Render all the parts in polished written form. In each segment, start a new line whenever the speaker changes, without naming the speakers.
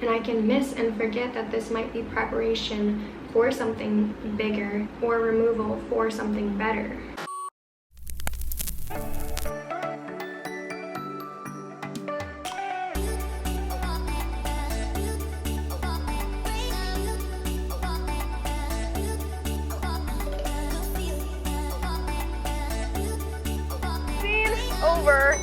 And I can miss and forget that this might be preparation for something bigger or removal for something better.
Over.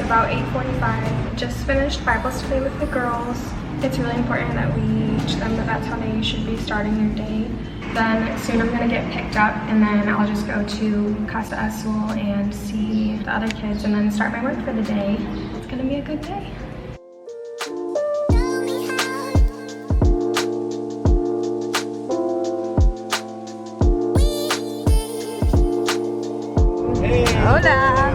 About 8:45. Just finished Bible study with the girls. It's really important that we teach them that that's how they should be starting their day. Then soon I'm gonna get picked up and then I'll just go to Casa Azul and see the other kids and then start my work for the day. It's gonna be a good day.
Hola.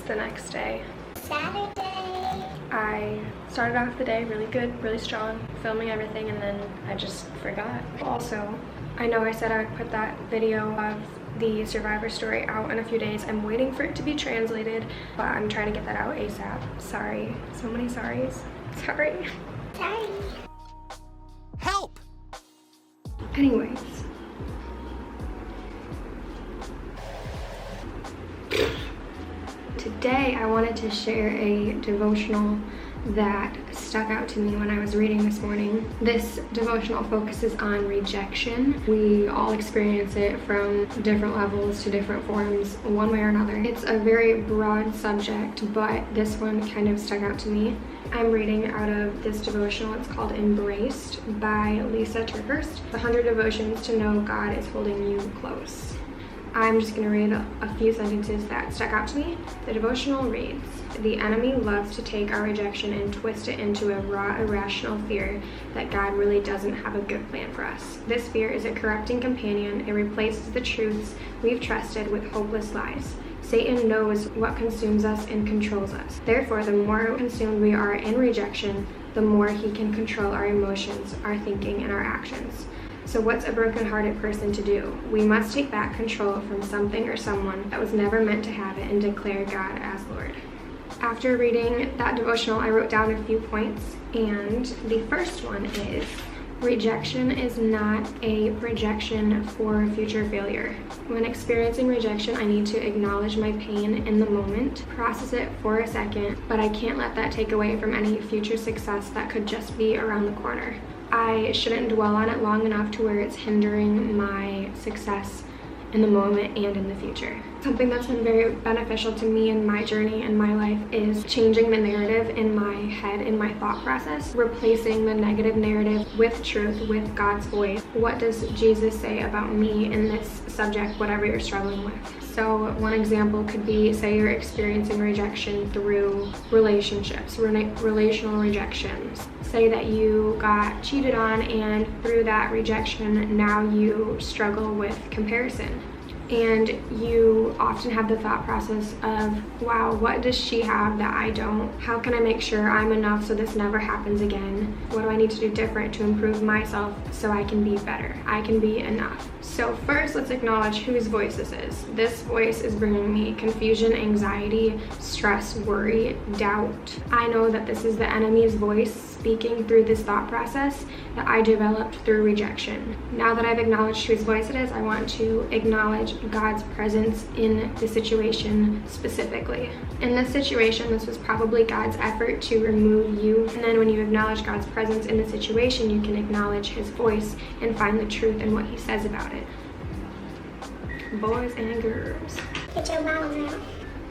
the next day.
Saturday.
I started off the day really good, really strong, filming everything, and then I just forgot. Also, I know I said I would put that video of the survivor story out in a few days. I'm waiting for it to be translated, but I'm trying to get that out ASAP. Sorry, so many sorries. Sorry.
Sorry.
Help!
Anyways. Today I wanted to share a devotional that stuck out to me when I was reading this morning. This devotional focuses on rejection. We all experience it from different levels to different forms, one way or another. It's a very broad subject, but this one kind of stuck out to me. I'm reading out of this devotional. It's called Embraced by Lisa Turkhurst. 100 Devotions to Know God is Holding You Close. I'm just going to read a few sentences that stuck out to me. The devotional reads, "The enemy loves to take our rejection and twist it into a raw, irrational fear that God really doesn't have a good plan for us. This fear is a corrupting companion. It replaces the truths we've trusted with hopeless lies. Satan knows what consumes us and controls us. Therefore, the more consumed we are in rejection, the more he can control our emotions, our thinking, and our actions. So what's a broken-hearted person to do? We must take back control from something or someone that was never meant to have it and declare God as Lord." After reading that devotional, I wrote down a few points, and the first one is, rejection is not a projection for future failure. When experiencing rejection, I need to acknowledge my pain in the moment, process it for a second, but I can't let that take away from any future success that could just be around the corner. I shouldn't dwell on it long enough to where it's hindering my success in the moment and in the future. Something that's been very beneficial to me in my journey in my life is changing the narrative in my head, in my thought process, replacing the negative narrative with truth, with God's voice. What does Jesus say about me in this subject, whatever you're struggling with? So one example could be, say you're experiencing rejection through relationships, relational rejections. Say that you got cheated on, and through that rejection, now you struggle with comparison. And you often have the thought process of, wow, what does she have that I don't? How can I make sure I'm enough so this never happens again? What do I need to do different to improve myself so I can be better? I can be enough. So first, let's acknowledge whose voice this is. This voice is bringing me confusion, anxiety, stress, worry, doubt. I know that this is the enemy's voice speaking through this thought process that I developed through rejection. Now that I've acknowledged whose voice it is, I want to acknowledge God's presence in the situation specifically. In this situation, this was probably God's effort to remove you. And then when you acknowledge God's presence in the situation, you can acknowledge his voice and find the truth in what he says about it. Boys and girls.
Get your mouths out.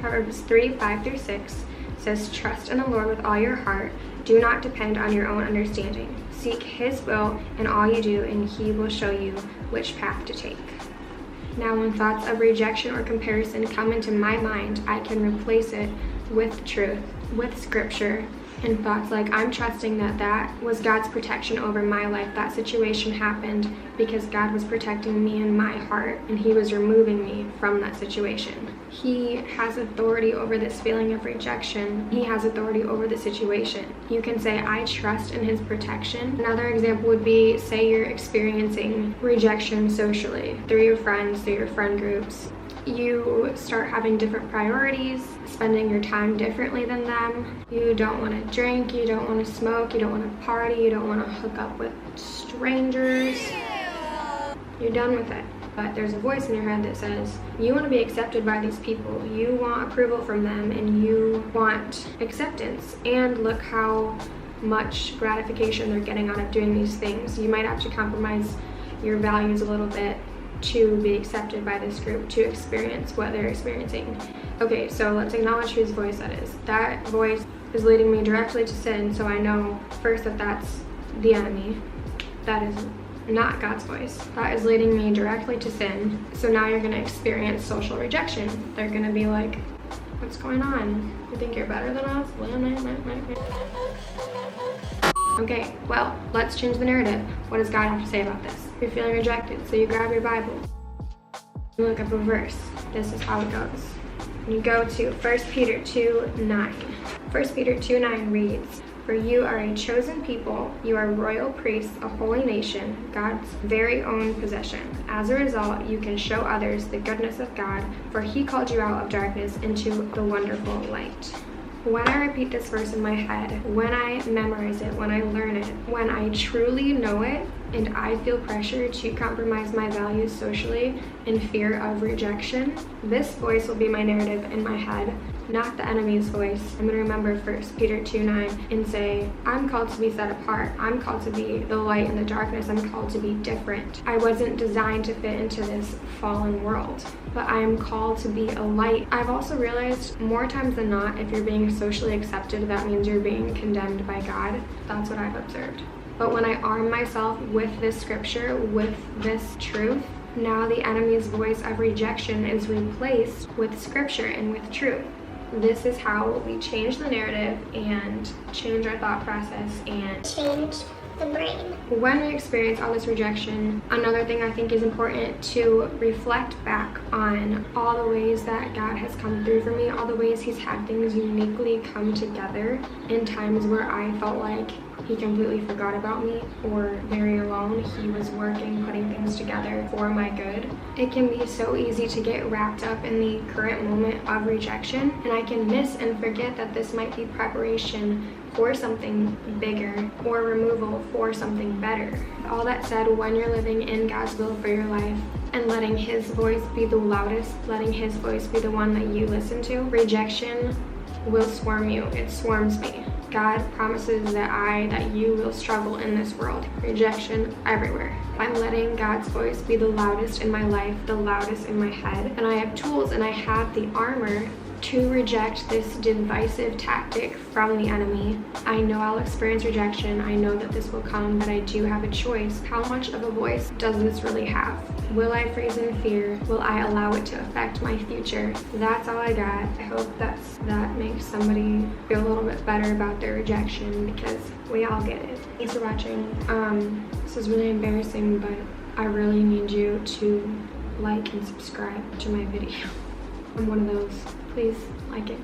Proverbs 3:5-6 says, "Trust in the Lord with all your heart. Do not depend on your own understanding. Seek his will in all you do, and he will show you which path to take." Now, when thoughts of rejection or comparison come into my mind, I can replace it with truth, with scripture, and thoughts like, I'm trusting that that was God's protection over my life. That situation happened because God was protecting me in my heart, and he was removing me from that situation. He has authority over this feeling of rejection. He has authority over the situation. You can say, I trust in his protection. Another example would be, say you're experiencing rejection socially through your friends, through your friend groups. You start having different priorities, spending your time differently than them. You don't want to drink, you don't want to smoke, you don't want to party, you don't want to hook up with strangers. You're done with it. But there's a voice in your head that says, you want to be accepted by these people, you want approval from them, and you want acceptance. And look how much gratification they're getting out of doing these things. You might have to compromise your values a little bit to be accepted by this group, to experience what they're experiencing. Okay, so let's acknowledge whose voice that is. That voice is leading me directly to sin, so I know first that that's the enemy. That is not God's voice. That is leading me directly to sin. So now you're gonna experience social rejection. They're gonna be like, what's going on? You think you're better than us? Okay, well, let's change the narrative. What does God have to say about this? You're feeling rejected, so you grab your Bible. You look up a verse. This is how it goes. You go to 1 Peter 2:9. 1 Peter 2:9 reads, "For you are a chosen people, you are royal priests, a holy nation, God's very own possession. As a result, you can show others the goodness of God, for he called you out of darkness into the wonderful light." When I repeat this verse in my head, when I memorize it, when I learn it, when I truly know it, and I feel pressure to compromise my values socially in fear of rejection, this voice will be my narrative in my head, not the enemy's voice. I'm going to remember 1 Peter 2:9 and say, I'm called to be set apart. I'm called to be the light in the darkness. I'm called to be different. I wasn't designed to fit into this fallen world, but I am called to be a light. I've also realized more times than not, if you're being socially accepted, that means you're being condemned by God. That's what I've observed. But when I arm myself with this scripture, with this truth, now the enemy's voice of rejection is replaced with scripture and with truth. This is how we change the narrative and change our thought process and
Change the brain.
when we experience all this rejection. Another thing I think is important to reflect back on all the ways that God has come through for me, all the ways he's had things uniquely come together in times where I felt like he completely forgot about me or very alone. He was working, putting things together for my good. It can be so easy to get wrapped up in the current moment of rejection, and I can miss and forget that this might be preparation for something bigger or removal for something better. All that said, when you're living in God's will for your life and letting his voice be the loudest, letting his voice be the one that you listen to, rejection will swarm you. It swarms me. God promises that you will struggle in this world. Rejection everywhere. I'm letting God's voice be the loudest in my life, the loudest in my head, and I have tools and I have the armor to reject this divisive tactic from the enemy. I know I'll experience rejection. I know that this will come, but I do have a choice. How much of a voice does this really have? Will I freeze in fear? Will I allow it to affect my future? That's all I got. I hope that makes somebody feel a little bit better about their rejection, because we all get it. Thanks for watching. This is really embarrassing, but I really need you to like and subscribe to my video. I'm one of those. Please like it.